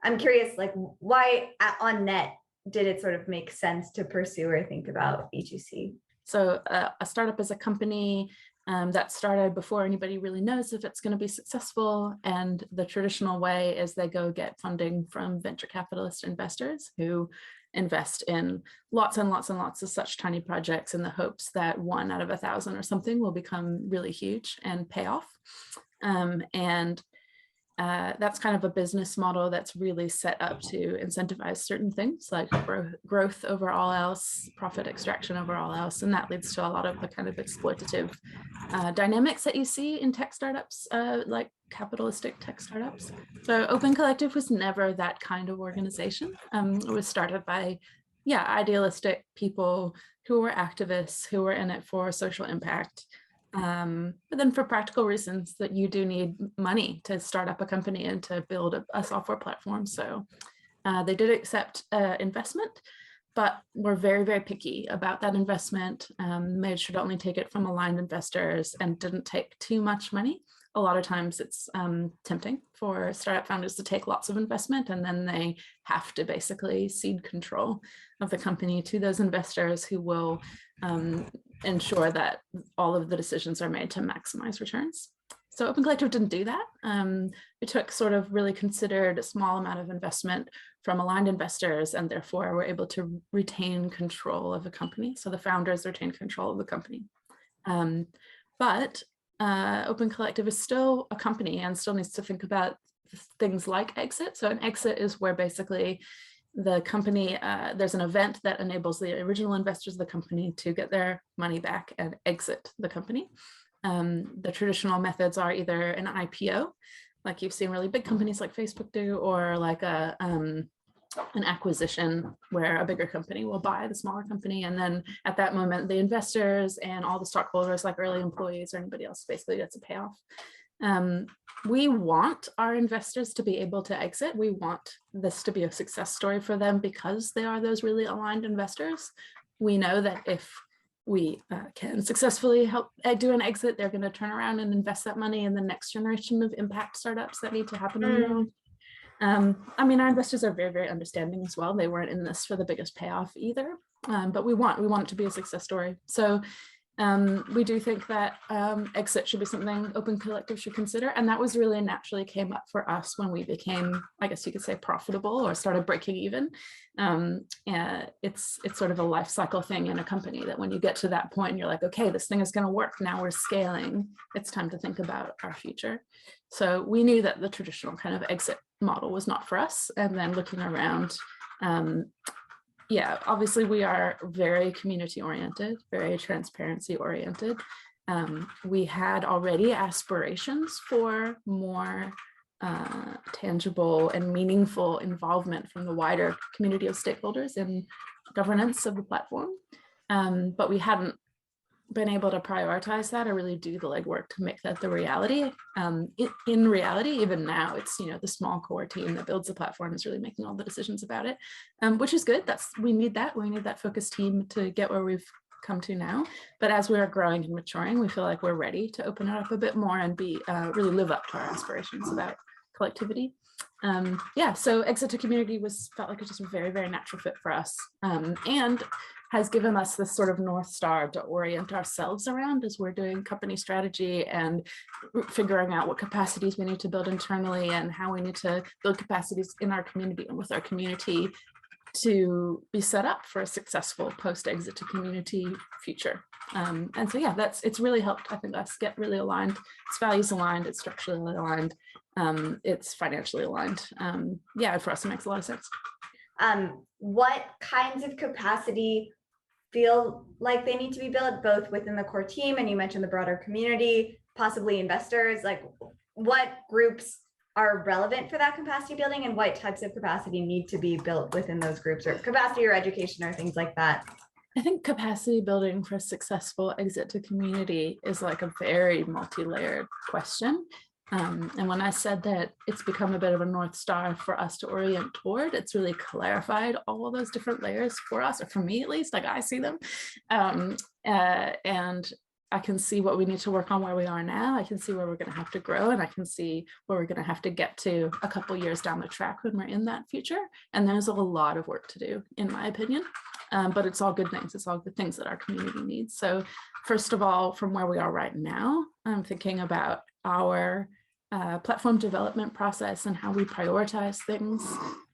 I'm curious, like why on net did it sort of make sense to pursue or think about E2C? So a startup is a company that started before anybody really knows if it's going to be successful. And the traditional way is they go get funding from venture capitalist investors who invest in lots and lots and lots of such tiny projects in the hopes that 1 out of 1,000 or something will become really huge and pay off. That's kind of a business model that's really set up to incentivize certain things like growth over all else, profit extraction over all else. And that leads to a lot of the kind of exploitative dynamics that you see in tech startups, like capitalistic tech startups. So Open Collective was never that kind of organization. It was started by, idealistic people who were activists, who were in it for social impact. But then for practical reasons that you do need money to start up a company and to build a software platform. So they did accept investment, but were very, very picky about that investment, made sure to only take it from aligned investors and didn't take too much money. A lot of times it's tempting for startup founders to take lots of investment and then they have to basically cede control of the company to those investors who will ensure that all of the decisions are made to maximize returns. So Open Collective didn't do that. We took sort of really considered a small amount of investment from aligned investors and therefore were able to retain control of the company. So the founders retained control of the company. But Open Collective is still a company and still needs to think about things like exit. So an exit is where basically the company, there's an event that enables the original investors of the company to get their money back and exit the company. The traditional methods are either an IPO, like you've seen really big companies like Facebook do, or like an acquisition where a bigger company will buy the smaller company. And then at that moment, the investors and all the stockholders, like early employees or anybody else, basically gets a payoff. We want our investors to be able to exit. We want this to be a success story for them because they are those really aligned investors. We know that if we can successfully help do an exit, they're going to turn around and invest that money in the next generation of impact startups that need to happen in the world. I mean, our investors are very, very understanding as well. They weren't in this for the biggest payoff either, but we want it to be a success story. So we do think that exit should be something Open Collective should consider. And that was really naturally came up for us when we became, I guess you could say, profitable or started breaking even. It's sort of a life cycle thing in a company that when you get to that point and you're like, okay, this thing is going to work. Now we're scaling. It's time to think about our future. So we knew that the traditional kind of exit model was not for us. And then looking around, obviously we are very community oriented, very transparency oriented. We had already aspirations for more tangible and meaningful involvement from the wider community of stakeholders in governance of the platform. But we hadn't been able to prioritize that or really do the legwork to make that the reality. In reality, even now, it's the small core team that builds the platform is really making all the decisions about it, which is good. We need that focused team to get where we've come to now. But as we are growing and maturing, we feel like we're ready to open it up a bit more and be really live up to our aspirations about collectivity. So exit to community felt like it's just a very, very natural fit for us, and has given us this sort of North Star to orient ourselves around as we're doing company strategy and figuring out what capacities we need to build internally and how we need to build capacities in our community and with our community to be set up for a successful post-exit to community future. And so it's really helped, I think, us get really aligned. It's values aligned, it's structurally aligned, it's financially aligned. For us it makes a lot of sense. What kinds of capacity feel like they need to be built both within the core team, and you mentioned the broader community, possibly investors, like what groups are relevant for that capacity building and what types of capacity need to be built within those groups, or capacity or education or things like that? I think capacity building for successful exit to community is like a very multi-layered question. And when I said that it's become a bit of a North Star for us to orient toward, it's really clarified all of those different layers for us, or for me at least, like I see them. And I can see what we need to work on where we are now. I can see where we're going to have to grow, and I can see where we're going to have to get to a couple years down the track when we're in that future. And there's a lot of work to do, in my opinion. But it's all good things. It's all good things that our community needs. So first of all, from where we are right now, I'm thinking about our platform development process and how we prioritize things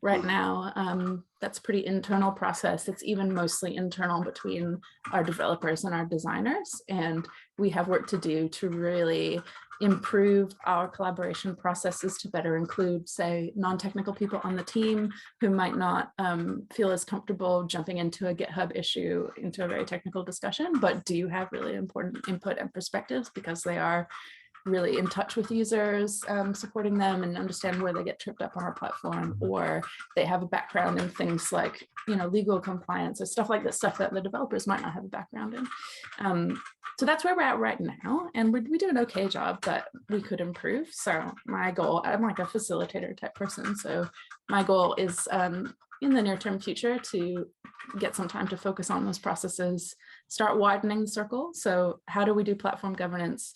right now. That's a pretty internal process. It's even mostly internal between our developers and our designers. And we have work to do to really improve our collaboration processes to better include, say, non-technical people on the team who might not feel as comfortable jumping into a GitHub issue, into a very technical discussion, but do have really important input and perspectives because they are really in touch with users, supporting them and understand where they get tripped up on our platform, or they have a background in things like, legal compliance or stuff like that, stuff that the developers might not have a background in. So that's where we're at right now. And we do an okay job, but we could improve. So my goal, I'm like a facilitator type person. So my goal is in the near term future to get some time to focus on those processes, start widening the circle. So how do we do platform governance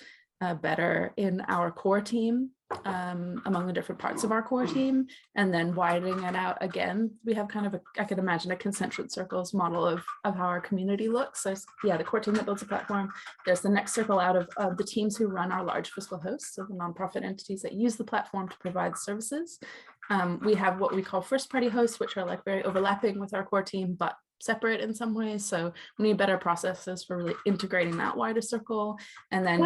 better in our core team, among the different parts of our core team, and then widening it out again. We have kind of I could imagine a concentric circles model of how our community looks. So yeah, the core team that builds a platform. There's the next circle out of the teams who run our large fiscal hosts, so the nonprofit entities that use the platform to provide services. We have what we call first party hosts, which are like very overlapping with our core team, but separate in some ways. So we need better processes for really integrating that wider circle. And then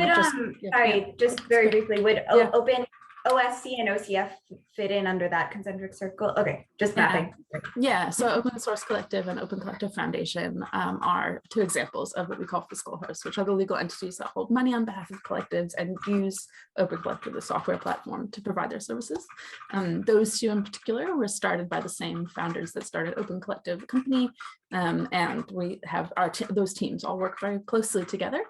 just very briefly, would open OSC and OCF fit in under that concentric circle? Okay, just mapping. Yeah, so Open Source Collective and Open Collective Foundation are two examples of what we call fiscal hosts, which are the legal entities that hold money on behalf of collectives and use Open Collective, the software platform, to provide their services. Those two in particular were started by the same founders that started Open Collective, the company, and we have those teams all work very closely together,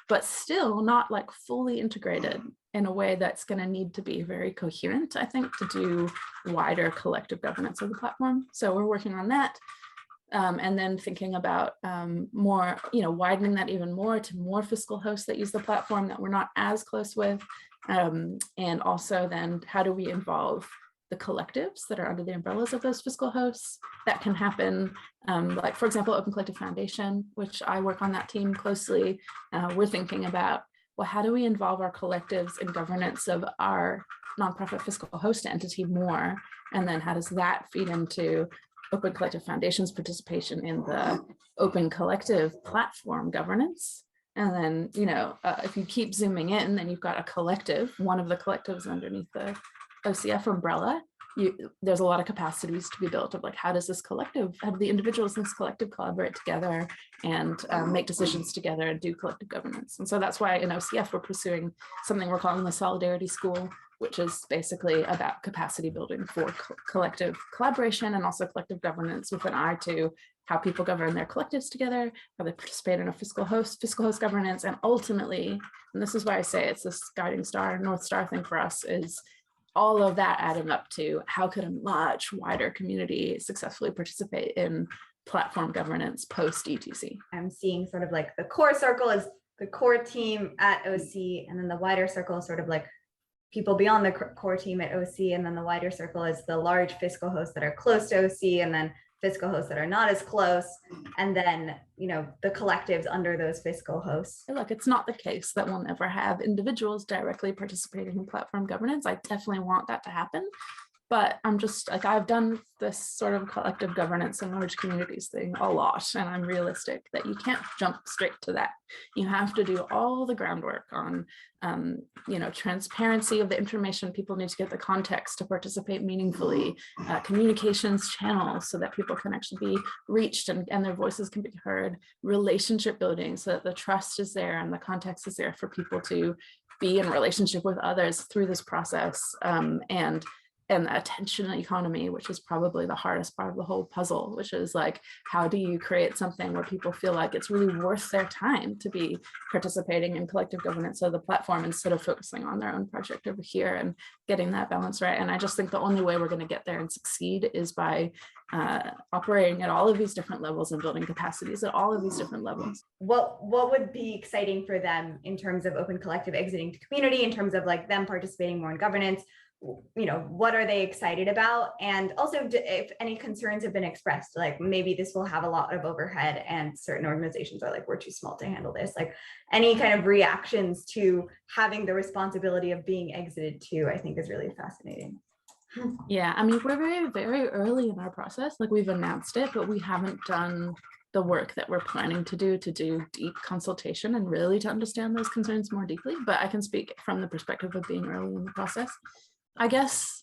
but still not like fully integrated in a way that's going to need to be very coherent, I think, to do wider collective governance of the platform. So we're working on that. And then thinking about more, widening that even more to more fiscal hosts that use the platform that we're not as close with. And also then how do we involve the collectives that are under the umbrellas of those fiscal hosts? That can happen, like, for example, Open Collective Foundation, which I work on that team closely. We're thinking about, well, how do we involve our collectives in governance of our nonprofit fiscal host entity more? And then how does that feed into Open Collective Foundation's participation in the Open Collective platform governance? And then, if you keep zooming in, then you've got a collective, one of the collectives underneath the OCF umbrella. There's a lot of capacities to be built of like, how do the individuals in this collective collaborate together and make decisions together and do collective governance? And so that's why in OCF, we're pursuing something we're calling the Solidarity School, which is basically about capacity building for collective collaboration and also collective governance with an eye to how people govern their collectives together, how they participate in a fiscal host governance, and ultimately, and this is why I say it's this guiding star, North Star thing for us, is all of that adding up to how could a much wider community successfully participate in platform governance post E2C. I'm seeing sort of like the core circle is the core team at OC, and then the wider circle is sort of like people beyond the core team at OC, and then the wider circle is the large fiscal hosts that are close to OC, and then fiscal hosts that are not as close, and then the collectives under those fiscal hosts. Look, it's not the case that we'll never have individuals directly participating in platform governance. I definitely want that to happen, but I'm just like, I've done this sort of collective governance and large communities thing a lot, and I'm realistic that you can't jump straight to that. You have to do all the groundwork on transparency of the information people need to get, the context to participate meaningfully, communications channels so that people can actually be reached and their voices can be heard, relationship building so that the trust is there and the context is there for people to be in relationship with others through this process, and and the attention economy, which is probably the hardest part of the whole puzzle, which is like, how do you create something where people feel like it's really worth their time to be participating in collective governance of the platform instead of focusing on their own project over here, and getting that balance right. And I just think the only way we're going to get there and succeed is by operating at all of these different levels and building capacities at all of these different levels. What would be exciting for them in terms of Open Collective exiting to community, in terms of like them participating more in governance? What are they excited about? And also, if any concerns have been expressed, like maybe this will have a lot of overhead and certain organizations are like, we're too small to handle this. Like any kind of reactions to having the responsibility of being exited to, I think is really fascinating. Yeah, I mean, we're very, very early in our process. Like we've announced it, but we haven't done the work that we're planning to do deep consultation and really to understand those concerns more deeply. But I can speak from the perspective of being early in the process. I guess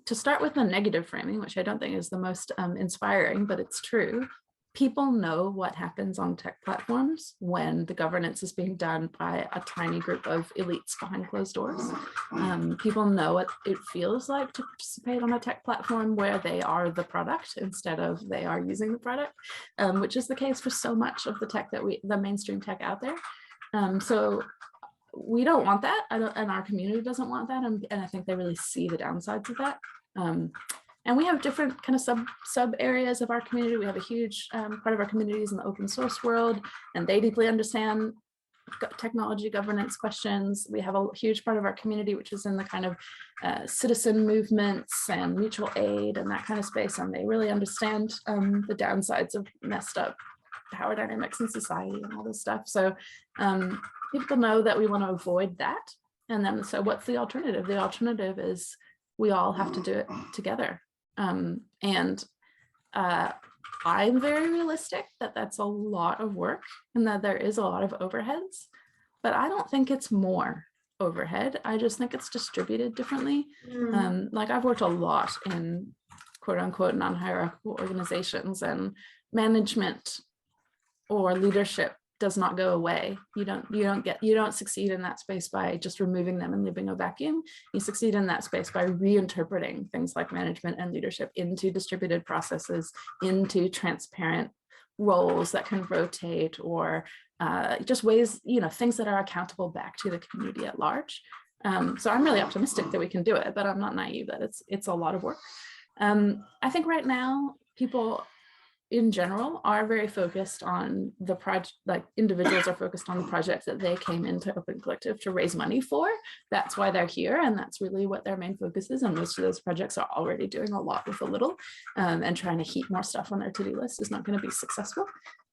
to start with the negative framing, which I don't think is the most inspiring, but it's true. People know what happens on tech platforms when the governance is being done by a tiny group of elites behind closed doors. People know what it feels like to participate on a tech platform where they are the product instead of they are using the product, which is the case for so much of the tech the mainstream tech out there. So we don't want that, and our community doesn't want that, and I think they really see the downsides of that. And we have different kind of sub areas of our community. We have a huge part of our communities in the open source world, and they deeply understand technology governance questions. We have a huge part of our community which is in the kind of citizen movements and mutual aid and that kind of space, and they really understand the downsides of messed up power dynamics in society and all this stuff. So people know that we want to avoid that. And then, so what's the alternative? The alternative is we all have to do it together. I'm very realistic that that's a lot of work and that there is a lot of overheads, but I don't think it's more overhead. I just think it's distributed differently. Like I've worked a lot in quote unquote non-hierarchical organizations, and management or leadership does not go away. You don't succeed in that space by just removing them and leaving a vacuum. You succeed in that space by reinterpreting things like management and leadership into distributed processes, into transparent roles that can rotate, or just ways, things that are accountable back to the community at large. So I'm really optimistic that we can do it, but I'm not naive that it's a lot of work. I think right now people in general are very focused on the project, like individuals are focused on the projects that they came into Open Collective to raise money for. That's why they're here, and that's really what their main focus is. And most of those projects are already doing a lot with a little, and trying to heap more stuff on their to-do list is not going to be successful.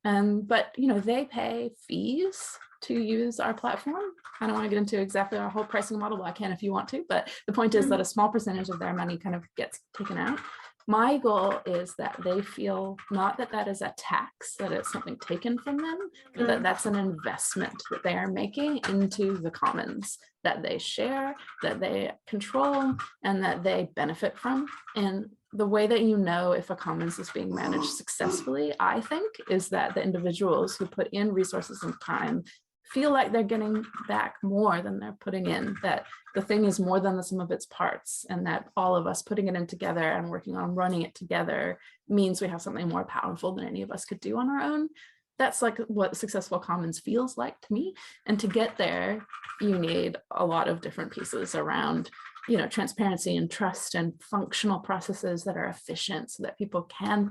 But they pay fees to use our platform. I don't want to get into exactly our whole pricing model, but I can if you want to. But the point is that a small percentage of their money kind of gets taken out. My goal is that they feel not that that is a tax, that it's something taken from them, but that that's an investment that they are making into the commons that they share, that they control, and that they benefit from. And the way that you know if a commons is being managed successfully, I think, is that the individuals who put in resources and time feel like they're getting back more than they're putting in, that the thing is more than the sum of its parts, and that all of us putting it in together and working on running it together means we have something more powerful than any of us could do on our own. That's like what successful commons feels like to me. And to get there, you need a lot of different pieces around, transparency and trust and functional processes that are efficient so that people can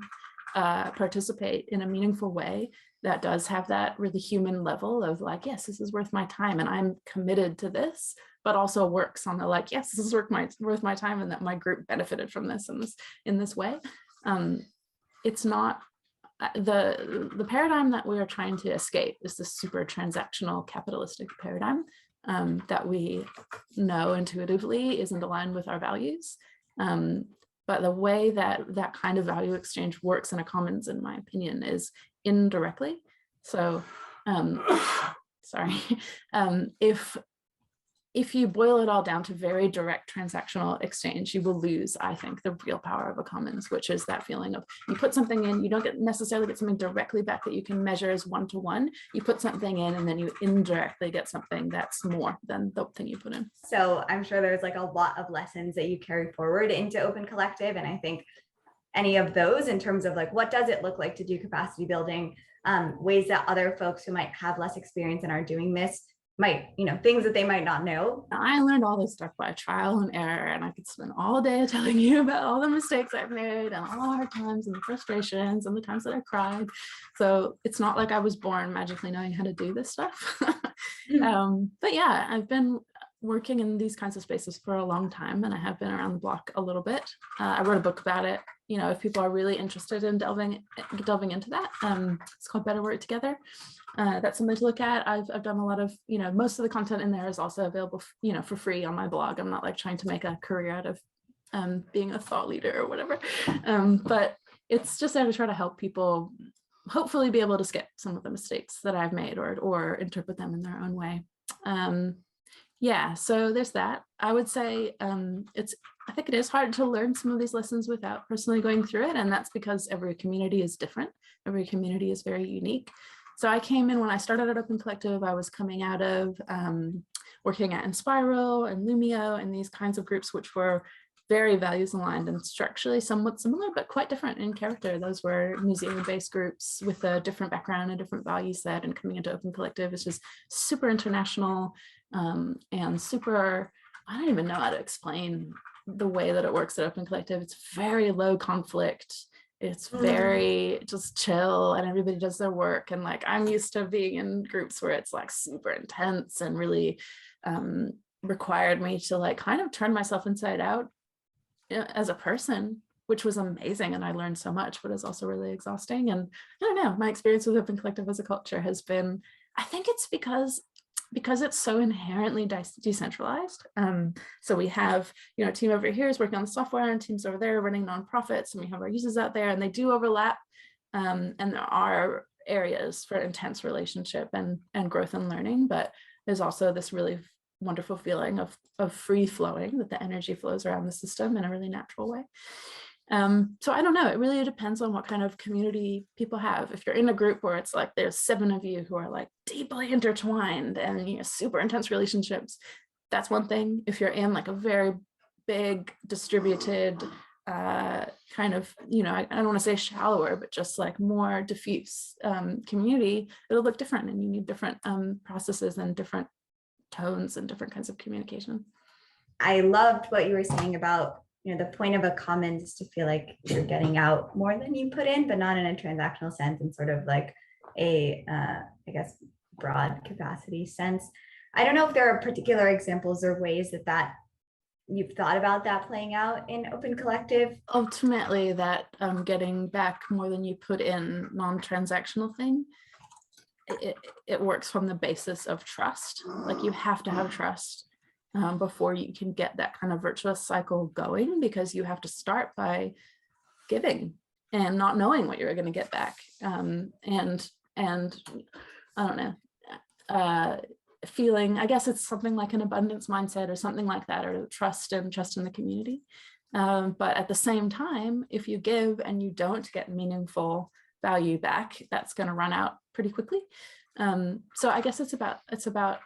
participate in a meaningful way that does have that really human level of like, yes, this is worth my time and I'm committed to this, but also works on the like, yes, this is worth my time and that my group benefited from this in this way. It's not the paradigm that we are trying to escape is this super transactional capitalistic paradigm that we know intuitively isn't aligned with our values. But the way that that kind of value exchange works in a commons, in my opinion, is indirectly. So, sorry, if if you boil it all down to very direct transactional exchange, you will lose, I think, the real power of a commons, which is that feeling of you put something in, you don't necessarily get something directly back that you can measure as one-to-one. You put something in and then you indirectly get something that's more than the thing you put in. So I'm sure there's like a lot of lessons that you carry forward into Open Collective. And I think any of those in terms of like, what does it look like to do capacity building, ways that other folks who might have less experience and are doing this might, things that they might not know. I learned all this stuff by trial and error, and I could spend all day telling you about all the mistakes I've made and all the hard times and the frustrations and the times that I cried. So it's not like I was born magically knowing how to do this stuff. But yeah, I've been working in these kinds of spaces for a long time, and I have been around the block a little bit. I wrote a book about it. If people are really interested in delving into that, it's called Better Work Together. That's something to look at. I've done a lot of, most of the content in there is also available, for free on my blog. I'm not like trying to make a career out of being a thought leader or whatever. But it's just there to try to help people hopefully be able to skip some of the mistakes that I've made or interpret them in their own way. Yeah, so there's that. I would say I think it is hard to learn some of these lessons without personally going through it. And that's because every community is different. Every community is very unique. So I came in when I started at Open Collective, I was coming out of working at Inspiral and Lumio and these kinds of groups, which were very values aligned and structurally somewhat similar, but quite different in character. Those were museum-based groups with a different background and different value set, and coming into Open Collective is just super international and super, I don't even know how to explain the way that it works at Open Collective. It's very low conflict. It's very just chill and everybody does their work. And like, I'm used to being in groups where it's like super intense and really required me to like kind of turn myself inside out as a person, which was amazing. And I learned so much, but it's also really exhausting. And I don't know, my experience with Open Collective as a culture has been, I think it's because it's so inherently decentralized. So we have, a team over here is working on the software and teams over there running nonprofits, and we have our users out there and they do overlap. And there are areas for intense relationship and growth and learning, but there's also this really wonderful feeling of free flowing, that the energy flows around the system in a really natural way. So I don't know, it really depends on what kind of community people have. If you're in a group where it's like there's 7 of you who are like deeply intertwined and super intense relationships, that's one thing. If you're in like a very big distributed kind of, I don't want to say shallower, but just like more diffuse community, it'll look different, and you need different processes and different tones and different kinds of communication. I loved what you were saying about the point of a commons is to feel like you're getting out more than you put in, but not in a transactional sense, and sort of like a, I guess, broad capacity sense. I don't know if there are particular examples or ways that you've thought about that playing out in Open Collective. Ultimately, that getting back more than you put in non-transactional thing, it works from the basis of trust. Like, you have to have trust before you can get that kind of virtuous cycle going, because you have to start by giving and not knowing what you're going to get back. And I don't know, feeling, I guess it's something like an abundance mindset or something like that, or trust in the community. But at the same time, if you give and you don't get meaningful value back, that's going to run out pretty quickly. So I guess it's about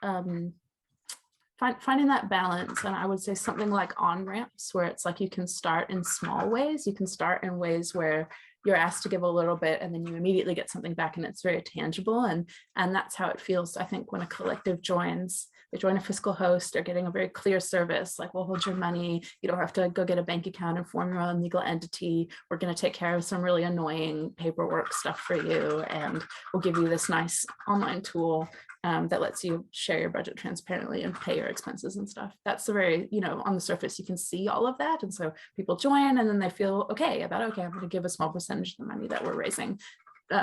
finding that balance. And I would say something like on-ramps, where it's like you can start in small ways. You can start in ways where you're asked to give a little bit and then you immediately get something back, and it's very tangible. And that's how it feels, I think, when a collective joins. They join a fiscal host, they're getting a very clear service, like, we'll hold your money, you don't have to go get a bank account and form your own legal entity, we're going to take care of some really annoying paperwork stuff for you, and we'll give you this nice online tool that lets you share your budget transparently and pay your expenses and stuff. That's the very, on the surface, you can see all of that. And so people join, and then they feel okay, I'm going to give a small percentage of the money that we're raising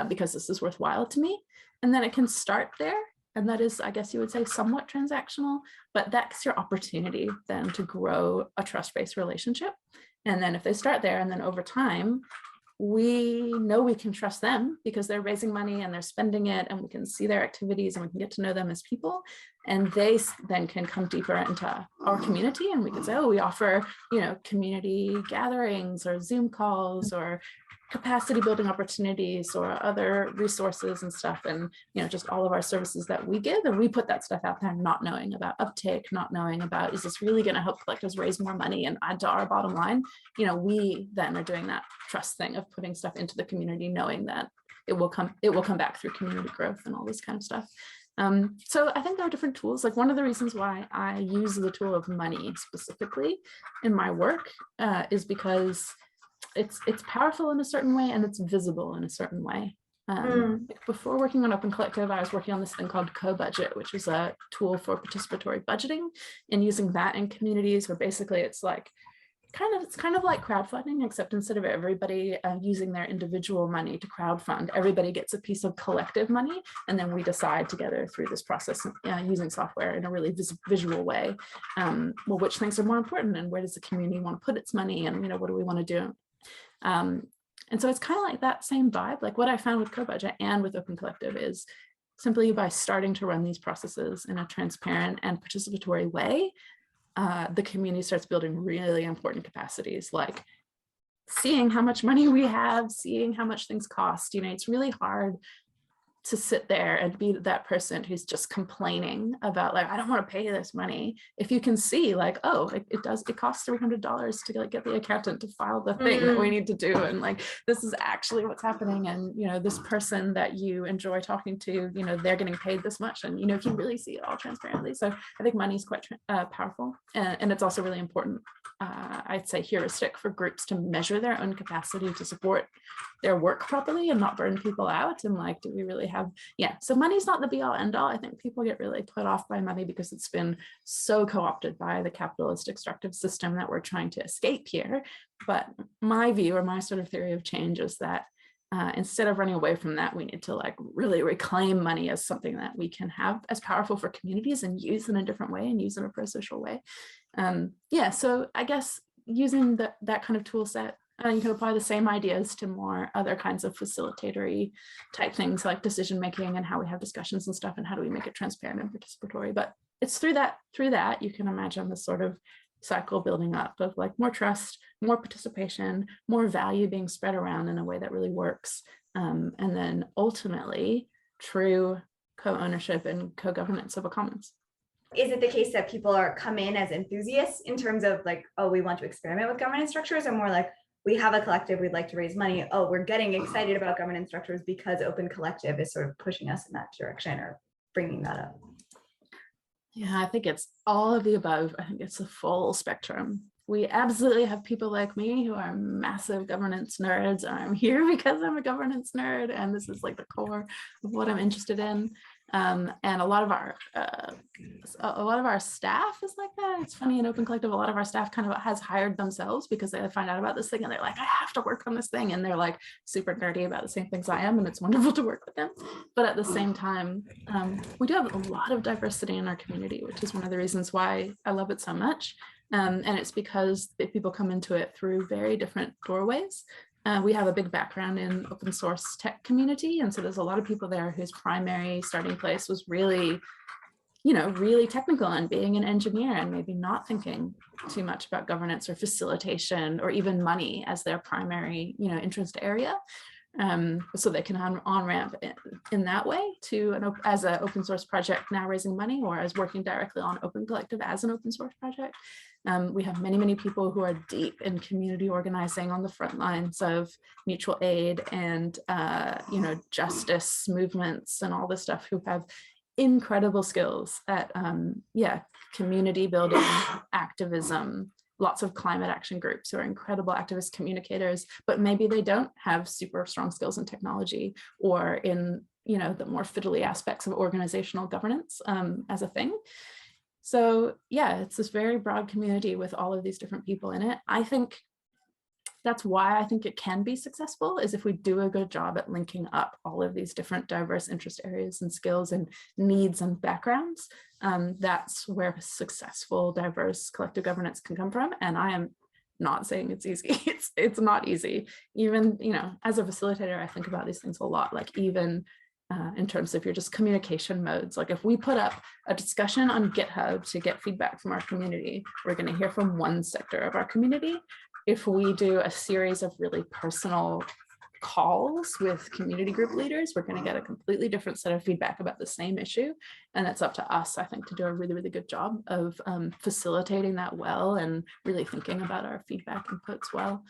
because this is worthwhile to me. And then it can start there. And that is, I guess you would say, somewhat transactional, but that's your opportunity then to grow a trust-based relationship. And then if they start there, and then over time, we know we can trust them because they're raising money and they're spending it, and we can see their activities and we can get to know them as people. And they then can come deeper into our community, and we can say, oh, we offer, community gatherings or Zoom calls or capacity building opportunities or other resources and stuff, and just all of our services that we give, and we put that stuff out there, not knowing about uptake, not knowing about, is this really going to help collectives raise more money and add to our bottom line? We then are doing that trust thing of putting stuff into the community, knowing that it will come back through community growth and all this kind of stuff. So I think there are different tools. Like, one of the reasons why I use the tool of money specifically in my work is because it's powerful in a certain way, and it's visible in a certain way. Before working on Open Collective, I was working on this thing called Co-Budget, which is a tool for participatory budgeting, and using that in communities where basically it's like kind of like crowdfunding, except instead of everybody using their individual money to crowdfund, everybody gets a piece of collective money, and then we decide together through this process using software in a really visual way, well, which things are more important, and where does the community want to put its money, and what do we want to do. And so it's kind of like that same vibe. Like, what I found with Co-Budget and with Open Collective is simply by starting to run these processes in a transparent and participatory way, the community starts building really important capacities, like seeing how much money we have, seeing how much things cost. It's really hard to sit there and be that person who's just complaining about, like, I don't want to pay this money. If you can see, like, oh, it costs $300 to get the accountant to file the thing that we need to do, and like, this is actually what's happening, and this person that you enjoy talking to, they're getting paid this much, and you can really see it all transparently. So I think money is quite powerful, and it's also really important, I'd say, heuristic for groups to measure their own capacity to support their work properly and not burn people out. And like, do we really have, so money's not the be all end all. I think people get really put off by money because it's been so co-opted by the capitalist extractive system that we're trying to escape here. But my view, or my sort of theory of change, is that instead of running away from that, we need to like really reclaim money as something that we can have as powerful for communities and use in a different way, and use in a pro-social way. So I guess using that kind of tool set, you can apply the same ideas to more other kinds of facilitatory type things, like decision making and how we have discussions and stuff, and how do we make it transparent and participatory. But it's through that you can imagine this sort of cycle building up of like more trust, more participation, more value being spread around in a way that really works, and then ultimately true co-ownership and co-governance of a commons. Is it the case that people come in as enthusiasts in terms of like, oh, we want to experiment with governance structures, or more like, we have a collective, we'd like to raise money, oh, we're getting excited about governance structures because Open Collective is sort of pushing us in that direction or bringing that up? Yeah, I think it's all of the above. I think it's a full spectrum. We absolutely have people like me who are massive governance nerds, and I'm here because I'm a governance nerd, and this is like the core of what I'm interested in. And a lot of our staff is like that. It's funny, in Open Collective, a lot of our staff kind of has hired themselves because they find out about this thing and they're like, I have to work on this thing, and they're like super nerdy about the same things I am, and it's wonderful to work with them. But at the same time, we do have a lot of diversity in our community, which is one of the reasons why I love it so much. And it's because people come into it through very different doorways. We have a big background in open source tech community, and so there's a lot of people there whose primary starting place was really, really technical and being an engineer, and maybe not thinking too much about governance or facilitation or even money as their primary, interest area. So they can on-ramp in that way to as an open source project now raising money, or as working directly on Open Collective as an open source project. We have many, many people who are deep in community organizing on the front lines of mutual aid and, justice movements and all this stuff, who have incredible skills at, community building, activism, lots of climate action groups who are incredible activist communicators, but maybe they don't have super strong skills in technology or in, the more fiddly aspects of organizational governance as a thing. So yeah, it's this very broad community with all of these different people in it. I think that's why I think it can be successful, is if we do a good job at linking up all of these different diverse interest areas and skills and needs and backgrounds. That's where successful, diverse collective governance can come from. And I am not saying it's easy. It's not easy. Even, as a facilitator, I think about these things a lot, like even in terms of your just communication modes. Like if we put up a discussion on GitHub to get feedback from our community, we're going to hear from one sector of our community. If we do a series of really personal calls with community group leaders, we're going to get a completely different set of feedback about the same issue. And it's up to us, I think, to do a really, really good job of facilitating that well and really thinking about our feedback inputs well.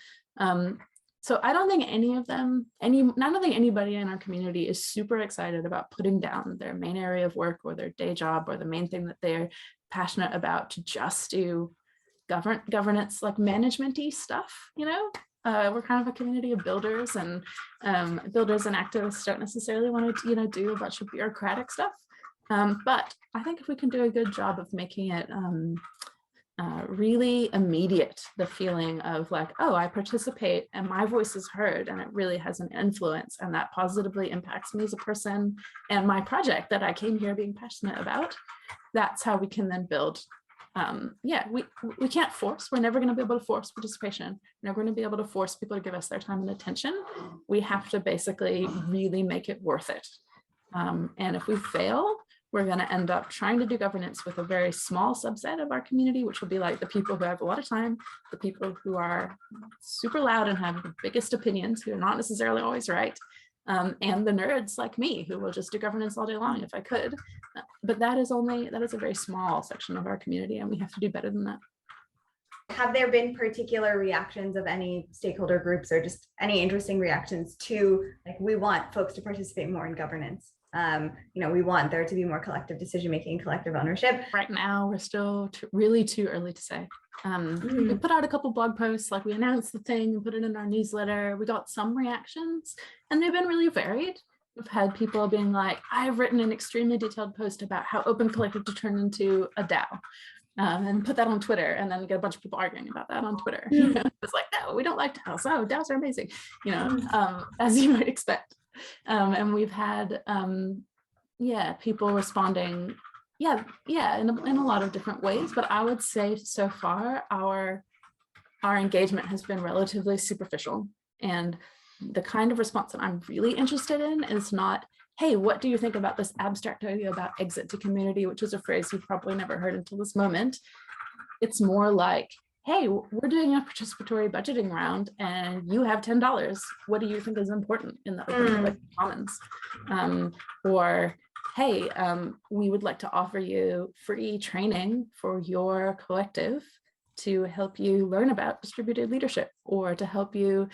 So I don't think I don't think anybody in our community is super excited about putting down their main area of work or their day job or the main thing that they're passionate about to just do governance, like management-y stuff, you know? We're kind of a community of builders, and builders and activists don't necessarily want to, you know, do a bunch of bureaucratic stuff. But I think if we can do a good job of making it really immediate, the feeling of like, oh, I participate and my voice is heard and it really has an influence and that positively impacts me as a person and my project that I came here being passionate about, that's how we can then build. We can't force, we're never going to be able to force participation. We're never going to be able to force people to give us their time and attention. We have to basically really make it worth it. And if we fail, we're going to end up trying to do governance with a very small subset of our community, which will be like the people who have a lot of time, the people who are super loud and have the biggest opinions, who are not necessarily always right, and the nerds like me who will just do governance all day long if I could. But that is a very small section of our community, and we have to do better than that. Have there been particular reactions of any stakeholder groups or just any interesting reactions to, like, we want folks to participate more in governance? You know, we want there to be more collective decision-making, collective ownership. Right now, we're still really too early to say. We put out a couple blog posts, like we announced the thing and put it in our newsletter. We got some reactions and they've been really varied. We've had people being like, I've written an extremely detailed post about how Open Collective to turn into a DAO. And put that on Twitter, and then get a bunch of people arguing about that on Twitter. You know, it's like, no, we don't like DAOs. Oh, DAOs are amazing, you know, as you might expect. And we've had, people responding, in a lot of different ways. But I would say so far, our engagement has been relatively superficial. And the kind of response that I'm really interested in is not, hey, what do you think about this abstract idea about exit to community, which is a phrase you've probably never heard until this moment. It's more like, hey, we're doing a participatory budgeting round and you have $10. What do you think is important in the Open Commons? Or, hey, we would like to offer you free training for your collective to help you learn about distributed leadership, or to help you,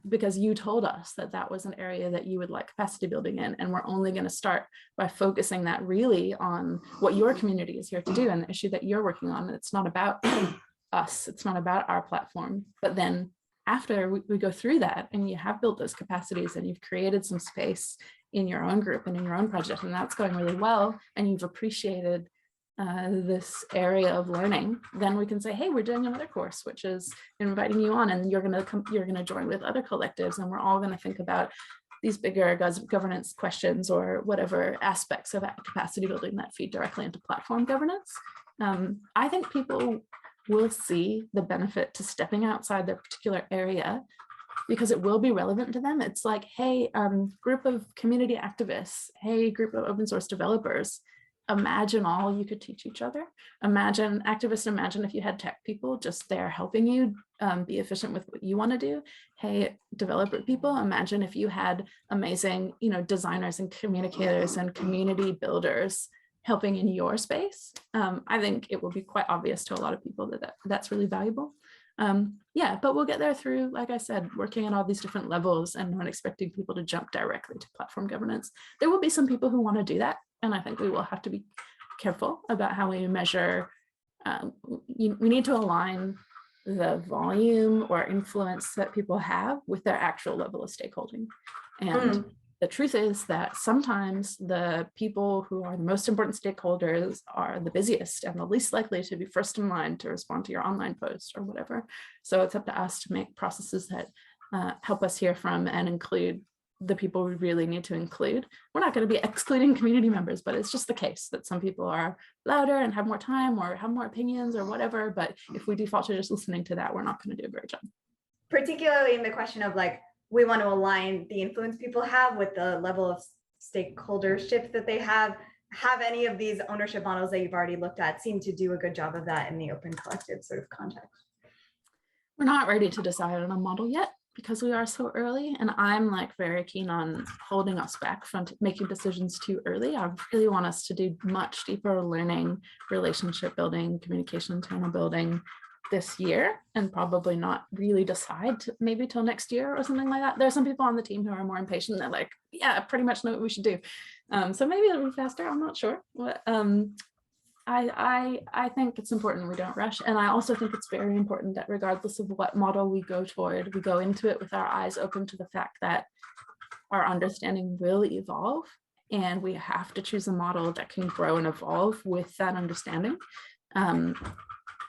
because you told us that that was an area that you would like capacity building in, and we're only going to start by focusing that really on what your community is here to do and the issue that you're working on. It's not about us, it's not about our platform. But then after we go through that and you have built those capacities and you've created some space in your own group and in your own project, and that's going really well, and you've appreciated this area of learning, then we can say, hey, we're doing another course, which is inviting you on, and you're gonna join with other collectives, and we're all gonna think about these bigger governance questions or whatever aspects of capacity building that feed directly into platform governance. I think people will see the benefit to stepping outside their particular area, because it will be relevant to them. It's like, hey, group of community activists, hey, group of open source developers, imagine all you could teach each other. Imagine if you had tech people just there helping you be efficient with what you want to do. Hey, developer people, imagine if you had amazing, designers and communicators and community builders helping in your space. I think it will be quite obvious to a lot of people that that's really valuable. But we'll get there through, like I said, working on all these different levels and not expecting people to jump directly to platform governance. There will be some people who want to do that, and I think we will have to be careful about how we measure. We need to align the volume or influence that people have with their actual level of stakeholding. And the truth is that sometimes the people who are the most important stakeholders are the busiest and the least likely to be first in line to respond to your online post or whatever. So it's up to us to make processes that help us hear from and include the people we really need to include. We're not going to be excluding community members, but it's just the case that some people are louder and have more time or have more opinions or whatever. But if we default to just listening to that, we're not going to do a great job. Particularly in the question of, like, we want to align the influence people have with the level of stakeholdership that they have any of these ownership models that you've already looked at seem to do a good job of that in the open collective sort of context? We're not ready to decide on a model yet because we are so early, and I'm like very keen on holding us back from making decisions too early. I really want us to do much deeper learning, relationship building, communication channel building this year, and probably not really decide maybe till next year or something like that. There are some people on the team who are more impatient. They're like, yeah, I pretty much know what we should do. So maybe it'll be faster. I'm not sure. But, I think it's important we don't rush. And I also think it's very important that regardless of what model we go toward, we go into it with our eyes open to the fact that our understanding will evolve, and we have to choose a model that can grow and evolve with that understanding.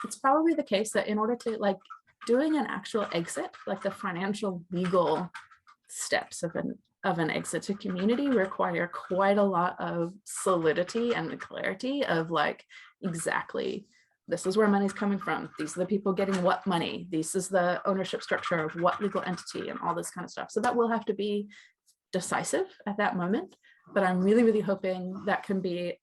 It's probably the case that in order to like doing an actual exit, like the financial legal steps of an exit to community require quite a lot of solidity and the clarity of like, exactly, this is where money's coming from. These are the people getting what money. This is the ownership structure of what legal entity and all this kind of stuff. So that will have to be decisive at that moment. But I'm really, really hoping that can be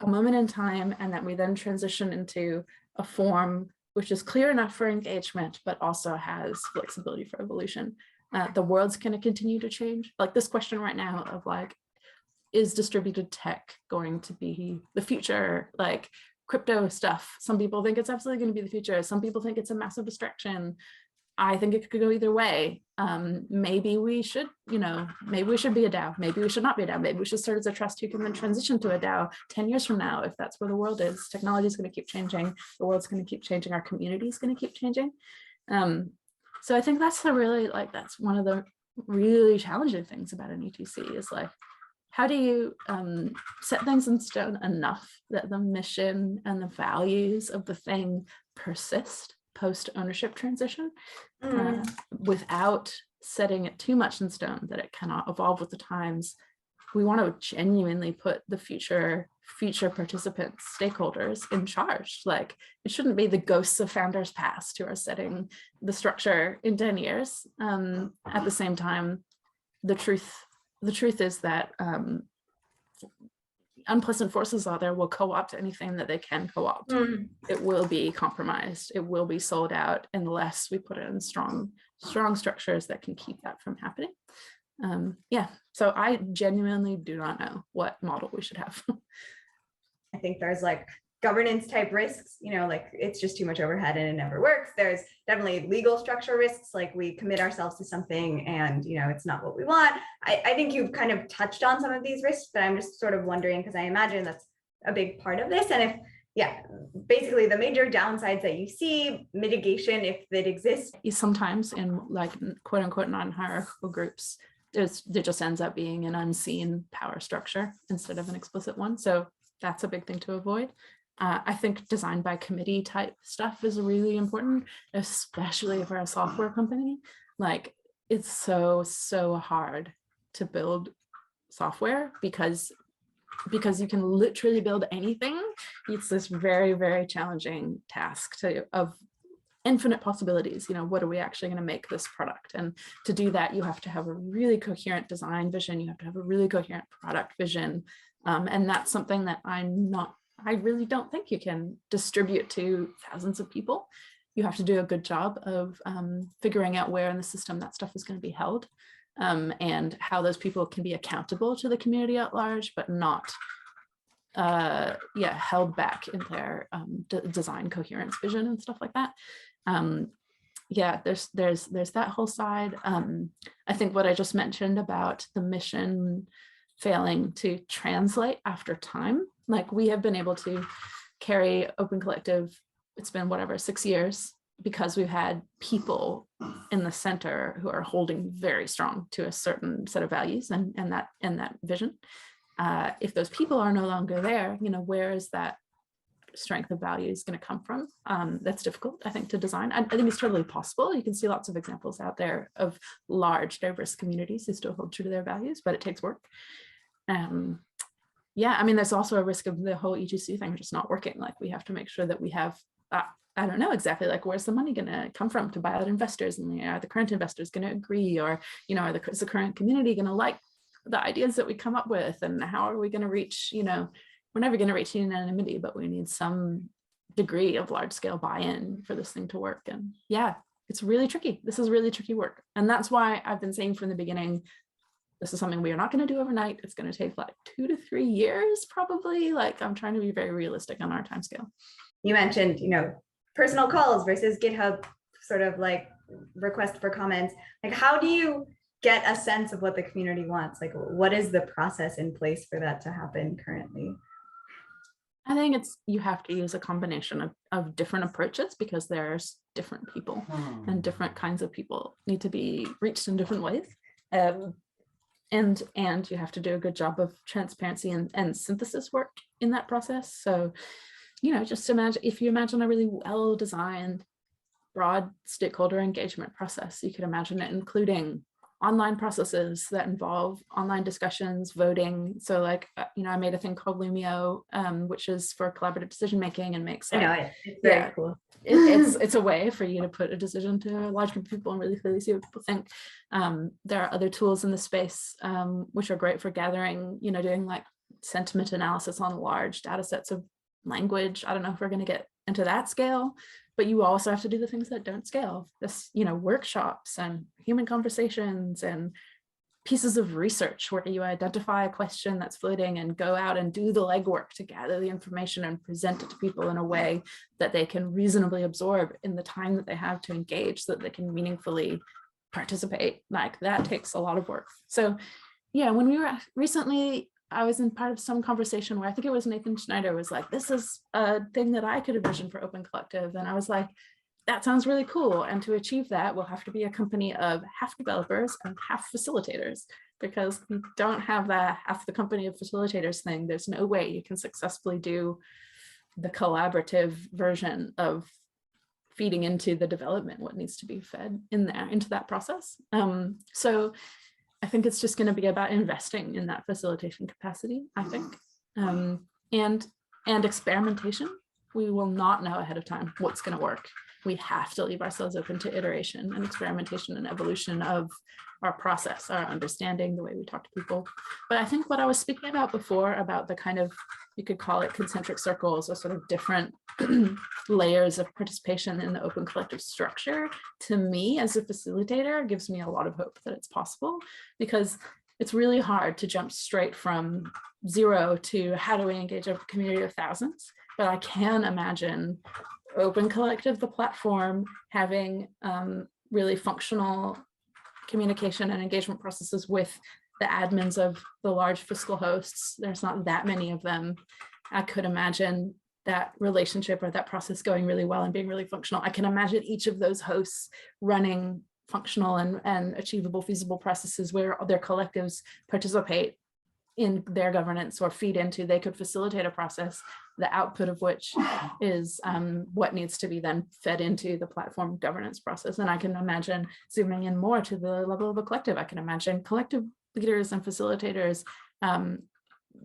a moment in time, and that we then transition into a form which is clear enough for engagement, but also has flexibility for evolution. The world's going to continue to change. Like this question right now of like, is distributed tech going to be the future? Like crypto stuff, some people think it's absolutely going to be the future. Some people think it's a massive distraction. I think it could go either way. Maybe we should, maybe we should be a DAO. Maybe we should not be a DAO. Maybe we should start as a trust who can then transition to a DAO 10 years from now, if that's where the world is. Technology is going to keep changing. The world's going to keep changing. Our community is going to keep changing. So I think that's that's one of the really challenging things about an E2C is like, how do you set things in stone enough that the mission and the values of the thing persist post ownership transition without setting it too much in stone that it cannot evolve with the times. We want to genuinely put the future participants, stakeholders in charge. Like it shouldn't be the ghosts of founders past who are setting the structure in 10 years. At the same time, the truth is that unpleasant forces out there will co-opt anything that they can co-opt. It will be compromised. It will be sold out unless we put it in strong structures that can keep that from happening. So I genuinely do not know what model we should have. I think there's like governance type risks, like it's just too much overhead and it never works. There's definitely legal structure risks, like we commit ourselves to something and it's not what we want. I think you've kind of touched on some of these risks, but I'm just sort of wondering, because I imagine that's a big part of this. And basically the major downsides that you see, mitigation if it exists. Sometimes in like quote unquote non-hierarchical groups, there just ends up being an unseen power structure instead of an explicit one. So that's a big thing to avoid. I think design by committee type stuff is really important, especially if we're a software company. Like it's so hard to build software because you can literally build anything. It's this very, very challenging task of infinite possibilities. What are we actually going to make this product? And to do that, you have to have a really coherent design vision. You have to have a really coherent product vision. And that's something that I really don't think you can distribute to thousands of people. You have to do a good job of figuring out where in the system that stuff is going to be held, and how those people can be accountable to the community at large, but not held back in their design coherence vision and stuff like that. There's that whole side. I think what I just mentioned about the mission failing to translate after time, like we have been able to carry Open Collective, it's been 6 years, because we've had people in the center who are holding very strong to a certain set of values and that vision. If those people are no longer there, where is that strength of values going to come from? That's difficult, I think, to design. I think it's totally possible. You can see lots of examples out there of large, diverse communities who still hold true to their values, but it takes work. There's also a risk of the whole E2C thing just not working. Like we have to make sure that we have I don't know exactly, like, where's the money going to come from to buy out investors, and are the current investors going to agree, or, you know, is the current community going to like the ideas that we come up with, and how are we going to reach, you know, we're never going to reach unanimity, but we need some degree of large scale buy-in for this thing to work. And yeah, it's really tricky. This is really tricky work. And that's why I've been saying from the beginning, this is something we are not going to do overnight. It's going to take like 2 to 3 years, probably. Like, I'm trying to be very realistic on our timescale. You mentioned, you know, personal calls versus GitHub sort of like request for comments. Like, how do you get a sense of what the community wants? Like, what is the process in place for that to happen currently? I think you have to use a combination of different approaches, because there's different people and different kinds of people need to be reached in different ways. And you have to do a good job of transparency and synthesis work in that process. So, you know, just imagine, if you imagine a really well-designed, broad stakeholder engagement process, you could imagine it including online processes that involve online discussions, voting. So like, you know, I made a thing called Lumio, which is for collaborative decision making, and makes I know it's very cool. It's a way for you to put a decision to a large group of people and really clearly see what people think. There are other tools in the space which are great for gathering, you know, doing like sentiment analysis on large data sets of language. I don't know if we're going to get into that scale, but you also have to do the things that don't scale. This, you know, workshops and human conversations and pieces of research where you identify a question that's floating and go out and do the legwork to gather the information and present it to people in a way that they can reasonably absorb in the time that they have to engage, so that they can meaningfully participate. Like, that takes a lot of work. So yeah, when we were recently, I was in part of some conversation where I think it was Nathan Schneider was like, this is a thing that I could envision for Open Collective. And I was like, that sounds really cool. And to achieve that, we'll have to be a company of half developers and half facilitators, because we don't have that half the company of facilitators thing. There's no way you can successfully do the collaborative version of feeding into the development what needs to be fed in there into that process. So I think it's just going to be about investing in that facilitation capacity, I think, and experimentation. We will not know ahead of time what's going to work. We have to leave ourselves open to iteration and experimentation and evolution of our process, our understanding, the way we talk to people. But I think what I was speaking about before, about the kind of, you could call it concentric circles, or sort of different layers of participation in the Open Collective structure, to me as a facilitator gives me a lot of hope that it's possible, because it's really hard to jump straight from 0 to how do we engage a community of thousands. But I can imagine Open Collective, the platform, having really functional communication and engagement processes with the admins of the large fiscal hosts. There's not that many of them. I could imagine that relationship or that process going really well and being really functional. I can imagine each of those hosts running functional and achievable, feasible processes where their collectives participate in their governance or feed into. They could facilitate a process, the output of which is what needs to be then fed into the platform governance process. And I can imagine zooming in more to the level of a collective. I can imagine collective leaders and facilitators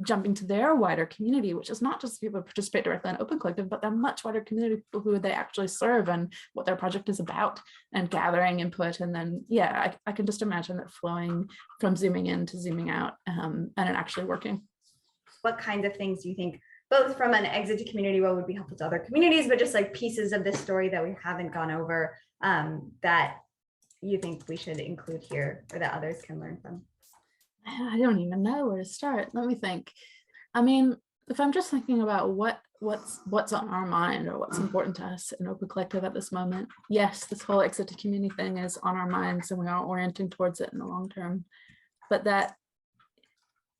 jumping to their wider community, which is not just people who participate directly in Open Collective, but the much wider community of people who they actually serve and what their project is about, and gathering input. And then, yeah, I can just imagine it flowing from zooming in to zooming out, and it actually working. What kinds of things do you think, both from an exit to community, what would be helpful to other communities, but just like pieces of this story that we haven't gone over, that you think we should include here, or that others can learn from? I don't even know where to start. Let me think. I mean, if I'm just thinking about what's on our mind or what's important to us in Open Collective at this moment, yes, this whole exit to community thing is on our minds and we are orienting towards it in the long term. But that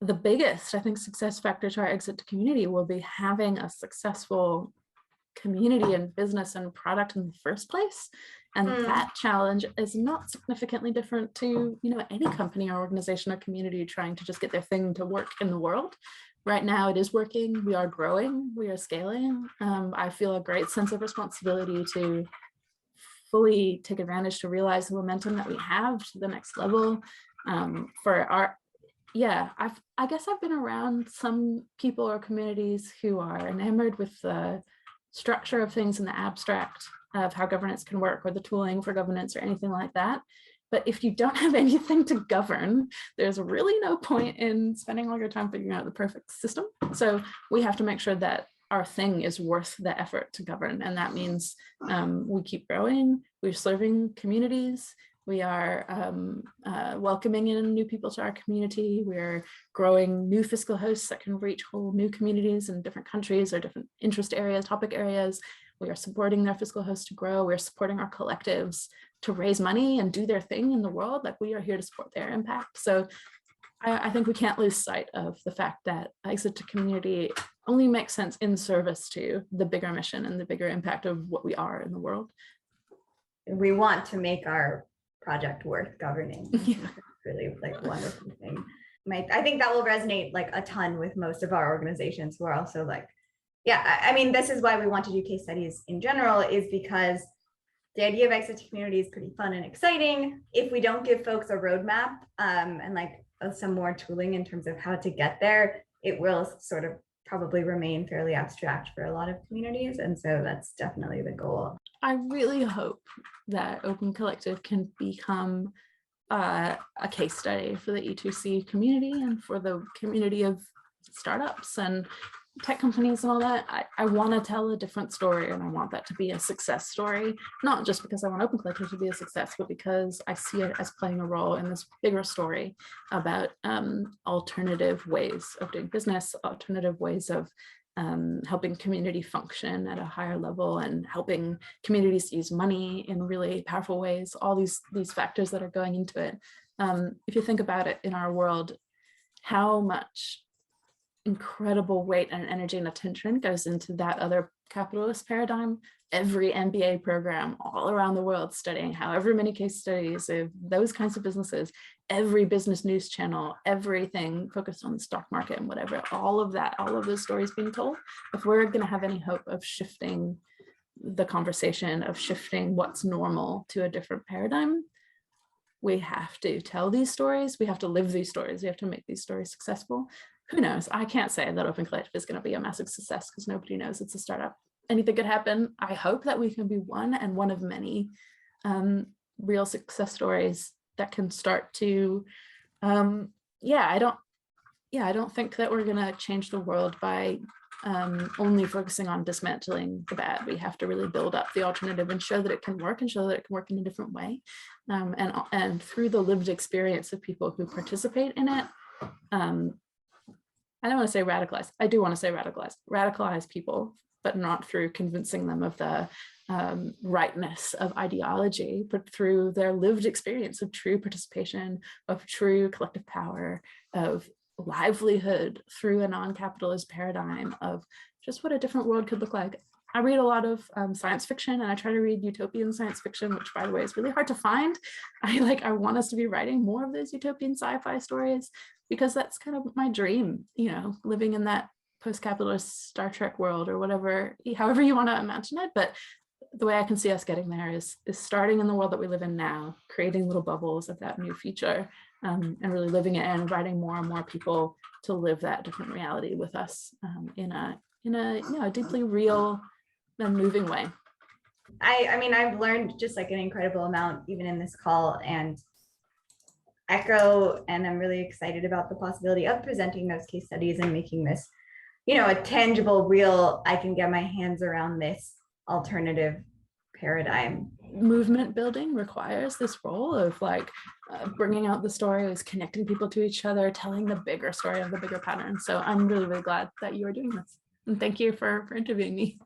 the biggest, I think, success factor to our exit to community will be having a successful community and business and product in the first place. And that challenge is not significantly different to, you know, any company or organization or community trying to just get their thing to work in the world. Right now it is working, we are growing, we are scaling. I feel a great sense of responsibility to fully take advantage, to realize the momentum that we have to the next level. For our, yeah, I guess I've been around some people or communities who are enamored with the structure of things in the abstract of how governance can work, or the tooling for governance or anything like that. But if you don't have anything to govern, there's really no point in spending all your time figuring out the perfect system. So we have to make sure that our thing is worth the effort to govern. And that means we keep growing, we're serving communities, we are welcoming in new people to our community, we're growing new fiscal hosts that can reach whole new communities in different countries or different interest areas, topic areas. We are supporting their fiscal hosts to grow. We're supporting our collectives to raise money and do their thing in the world. Like, we are here to support their impact. So I think we can't lose sight of the fact that exit to community only makes sense in service to the bigger mission and the bigger impact of what we are in the world. We want to make our project worth governing. Yeah. Really like wonderful thing. I think that will resonate like a ton with most of our organizations who are also like, yeah, I mean, this is why we want to do case studies in general, is because the idea of exit to community is pretty fun and exciting. If we don't give folks a roadmap and like some more tooling in terms of how to get there, it will sort of probably remain fairly abstract for a lot of communities. And so that's definitely the goal. I really hope that Open Collective can become a case study for the E2C community and for the community of startups and tech companies and all that. I want to tell a different story, and I want that to be a success story, not just because I want Open Collective to be a success, but because I see it as playing a role in this bigger story about alternative ways of doing business, alternative ways of helping community function at a higher level, and helping communities use money in really powerful ways, all these factors that are going into it. If you think about it in our world, how much incredible weight and energy and attention goes into that other capitalist paradigm. Every MBA program all around the world studying however many case studies of those kinds of businesses, every business news channel, everything focused on the stock market and whatever, all of that, all of those stories being told. If we're going to have any hope of shifting the conversation, of shifting what's normal to a different paradigm, we have to tell these stories. We have to live these stories. We have to make these stories successful. Who knows? I can't say that Open Collective is going to be a massive success because nobody knows. It's a startup. Anything could happen. I hope that we can be one of many real success stories that can start to, I don't think that we're going to change the world by only focusing on dismantling the bad. We have to really build up the alternative and show that it can work, and show that it can work in a different way. And through the lived experience of people who participate in it, I don't want to say radicalize. I do want to say radicalize people, but not through convincing them of the rightness of ideology, but through their lived experience of true participation, of true collective power, of livelihood through a non-capitalist paradigm of just what a different world could look like. I read a lot of science fiction, and I try to read utopian science fiction, which, by the way, is really hard to find. I want us to be writing more of those utopian sci-fi stories, because that's kind of my dream, living in that post-capitalist Star Trek world, or whatever, however you want to imagine it. But the way I can see us getting there is starting in the world that we live in now, creating little bubbles of that new future, and really living it, and inviting more and more people to live that different reality with us in a deeply real and moving way. I mean, I've learned just like an incredible amount even in this call, and echo, and I'm really excited about the possibility of presenting those case studies and making this, a tangible, real, I can get my hands around this alternative paradigm. Movement building requires this role of bringing out the stories, connecting people to each other, telling the bigger story of the bigger pattern. So I'm really, really glad that you are doing this. And thank you for interviewing me.